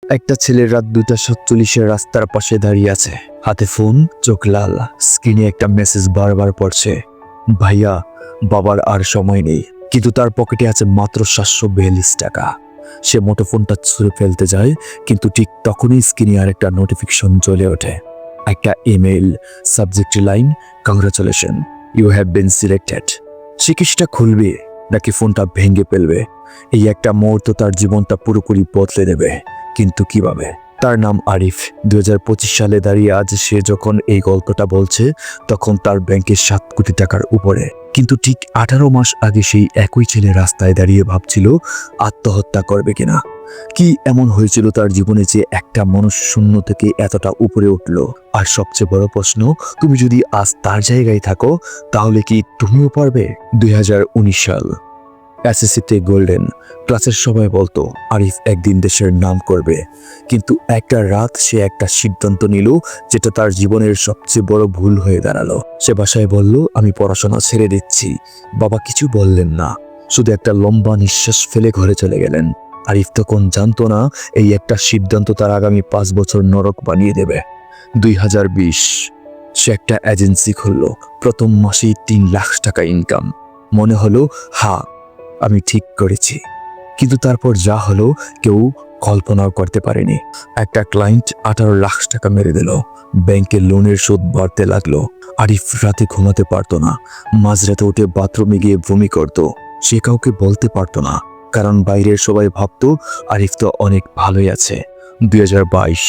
একটা ছেলে রাত 2:47 রাস্তার পাশে দাঁড়িয়ে আছে, হাতে ফোন, চোখ লাল, স্ক্রিনে একটা মেসেজ বারবার পড়ছে, ভাইয়া বাবার আর সময় নেই। কিন্তু তার পকেটে আছে মাত্র 742 টাকা। সে মুঠোফোনটা ছুঁড়ে ফেলতে যায়, কিন্তু ঠিক তখনই স্ক্রিনে আরেকটা নোটিফিকেশন জ্বলে ওঠে। একটা email, subject line, congratulation, you have been selected. সে কি সেটা খুলবে নাকি ফোনটা ভেঙে ফেলবে? এই একটা মুহূর্ত তার জীবনটা পুরোপুরি বদলে দেবে। কিন্তু কিভাবে? তার নাম আরিফ। 2025 সালে দাঁড়িয়ে আজ সে যখন এই গল্পটা বলছে, তখন তার ব্যাংকে 7 কোটি টাকার উপরে। কিন্তু ঠিক 18 মাস আগে সেই একই ছেলে রাস্তায় দাঁড়িয়ে ভাবছিল আত্মহত্যা করবে কিনা। কি এমন হয়েছিল তার জীবনে যে একটা মানুষ শূন্য থেকে এতটা উপরে উঠল? আর সবচেয়ে বড় প্রশ্ন, তুমি যদি আজ তার জায়গায় থাকো, তাহলে কি তুমিও পারবে? 2019 সাল, এসএসসিতে গোল্ডেন। ক্লাসের সবাই বলতো আরিফ একদিন দেশের নাম করবে, কিন্তু একটা রাত সে একটা সিদ্ধান্ত নিল যেটা তার জীবনের সবচেয়ে বড় ভুল হয়ে দাঁড়ালো। সে বাসায় বলল, আমি পড়াশোনা ছেড়ে দিচ্ছি। বাবা কিছু বললেন না, শুধু একটা লম্বা নিঃশ্বাস ফেলে ঘরে চলে গেলেন। আরিফ তখন জানতো না এই একটা সিদ্ধান্ত তার আগামী 5 বছর নরক বানিয়ে দেবে। 2020, সে একটা এজেন্সি খুলল। প্রথম মাসেই 3 লাখ টাকা ইনকাম। মনে হলো আমি ঠিক করেছি। কিন্তু তারপর যা হলো কেউ কল্পনাও করতে পারেনি। একটা ক্লায়েন্ট 18 লাখ টাকা মেরে দিল। ব্যাংকের লোনের সুদ বাড়তে লাগলো। আরিফ রাতে ঘুমাতে পারতো না, মাঝরাতে উঠে বাথরুমে গিয়ে বমি করত। সে কাউকে বলতে পারতো না, কারণ বাইরের সবাই ভাবতো আরিফ তো অনেক ভালোই আছে। 2022,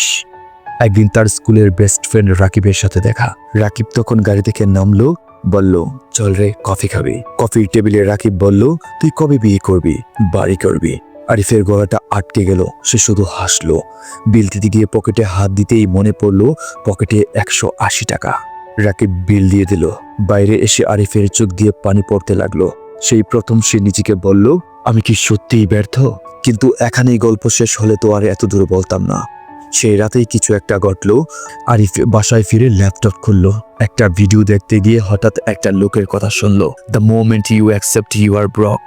একদিন তার স্কুলের বেস্ট ফ্রেন্ড রাকিবের সাথে দেখা। রাকিব তখন গাড়ি থেকে নামলো, বলল, চল রে কফি খাবি। কফির টেবিলে রাকিব বলল, তুই কবে বিয়ে করবি, বাড়ি করবি? আরিফের গলাটা আটকে গেল। সে শুধু হাসলো। বিল দিতে গিয়ে পকেটে হাত দিতেই মনে পড়ল পকেটে 180 টাকা। রাকিব বিল দিয়ে দিল। বাইরে এসে আরিফের চোখ দিয়ে পানি পড়তে লাগলো। সেই প্রথম সে নিজেকে বলল, আমি কি সত্যিই ব্যর্থ? কিন্তু এখানেই গল্প শেষ হলে তো আর এত দূর বলতাম না। সেই রাতেই কিছু একটা ঘটলো। আরিফ বাসায় ফিরে ল্যাপটপ খুললো। একটা ভিডিও দেখতে গিয়ে হঠাৎ একটা লোকের কথা শুনলো, the moment you accept you are broke,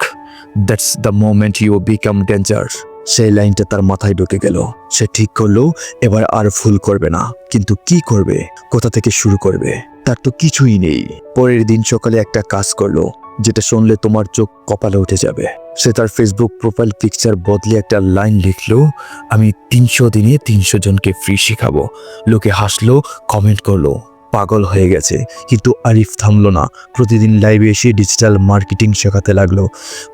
that's the moment you become danger. সেই লাইনটা তার মাথায় ঢুকে গেল। সে ঠিক করলো এবার আর ভুল করবে না। কিন্তু কি করবে, কোথা থেকে শুরু করবে? তার তো কিছুই নেই। পরের দিন সকালে একটা কাজ করলো যেটা শুনলে তোমার চোখ কপালে উঠে যাবে। সে তার ফেসবুক প্রোফাইল পিকচার বদলে একটা লাইন লিখলো, আমি 300 দিনে 300 জনকে ফ্রি শেখাবো। লোকে হাসলো, কমেন্ট করলো, পাগল হয়ে গেছে। কিন্তু আরিফ থামলো না। প্রতিদিন লাইভে এসে ডিজিটাল মার্কেটিং শেখাতে লাগলো,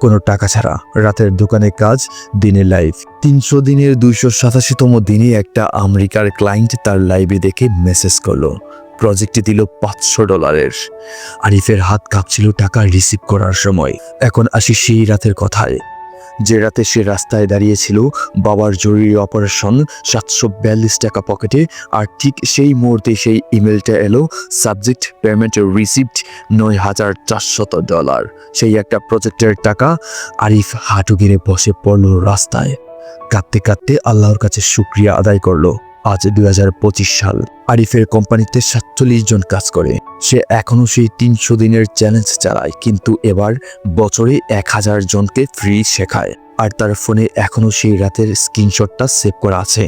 কোনো টাকা ছাড়া। রাতের দোকানে কাজ, দিনে লাইভ। 300 দিনের 287তম দিনে একটা আমেরিকার ক্লায়েন্ট তার লাইভে দেখে মেসেজ করলো। প্রজেক্টে দিল $500। আরিফের হাত কাঁপছিল টাকা রিসিভ করার সময়। এখন আসি সেই রাতের কথায়, যে রাতে সে রাস্তায় দাঁড়িয়েছিল, বাবার জরুরি অপারেশন, 742 টাকা পকেটে। আর ঠিক সেই মুহূর্তে সেই ইমেলটা এলো, সাবজেক্ট পেমেন্ট রিসিপ্ট, $9,400। সেই একটা প্রজেক্টের টাকা। আরিফ হাঁটু গেড়ে বসে পড়ল রাস্তায়, কাঁদতে কাঁদতে আল্লাহর কাছে শুকরিয়া আদায় করলো। আজ 2025 সাল। আরিফের কোম্পানিতে 47 জন কাজ করে। সে এখনো সেই 300 দিনের চ্যালেঞ্জ চালায়, কিন্তু এবার বছরে 1000 জনকে ফ্রি শেখায়। আর তার ফোনে এখনো সেই রাতের স্ক্রিনশটটা সেভ করা আছে,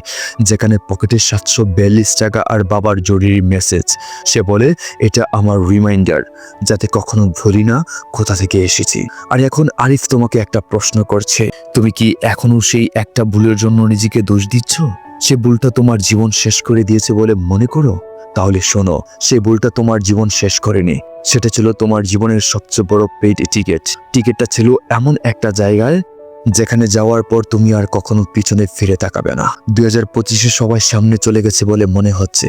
যেখানে পকেটে 742 টাকা আর বাবার জরুরি মেসেজ। সে বলে, এটা আমার রিমাইন্ডার, যাতে কখনো ভুলি না কোথা থেকে এসেছি। আর এখন আরিফ তোমাকে একটা প্রশ্ন করছে, তুমি কি এখনো সেই একটা ভুলের জন্য নিজেকে দোষ দিচ্ছ? সে ভুলটা তোমার জীবন শেষ করে দিয়েছে বলে মনে করো? তাহলে শোনো, সে ভুলটা তোমার জীবন শেষ করেনি। সেটা ছিল তোমার জীবনের সবচেয়ে বড় পেইড টিকিট। টিকিটটা ছিল এমন একটা জায়গায় যেখানে যাওয়ার পর তুমি আর কখনো পিছনে ফিরে তাকাবে না। 2025-এ সবাই সামনে চলে গেছে বলে মনে হচ্ছে,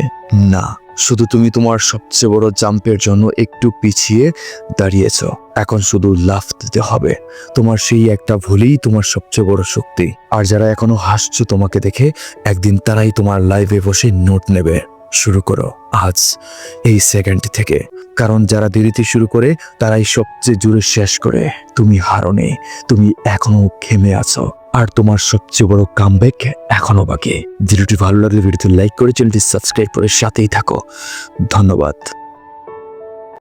না, শুধু তুমি তোমার সবচেয়ে বড় জাম্পের জন্য একটু পিছিয়ে দাঁড়িয়েছ। এখন শুধু লাফ দিতে হবে। তোমার সেই একটা ভুলই তোমার সবচেয়ে বড় শক্তি। আর যারা এখনো হাসছো তোমাকে দেখে, একদিন তারাই তোমার লাইভে বসে নোট নেবে। শুরু করো আজ, এই সেকেন্ড থেকে। কারণ যারা দেরিতে শুরু করে তারাই সবচেয়ে জোরে শেষ করে। তুমি হারোনি, তুমি এখনো থেমে আছো। আর তোমার সবচেয়ে বড় কামব্যাক এখনো বাকি। ভিডিওটি ভালো লাগলে ভিডিওতে লাইক করে চ্যানেলটি সাবস্ক্রাইব করে সাথেই থাকো। ধন্যবাদ।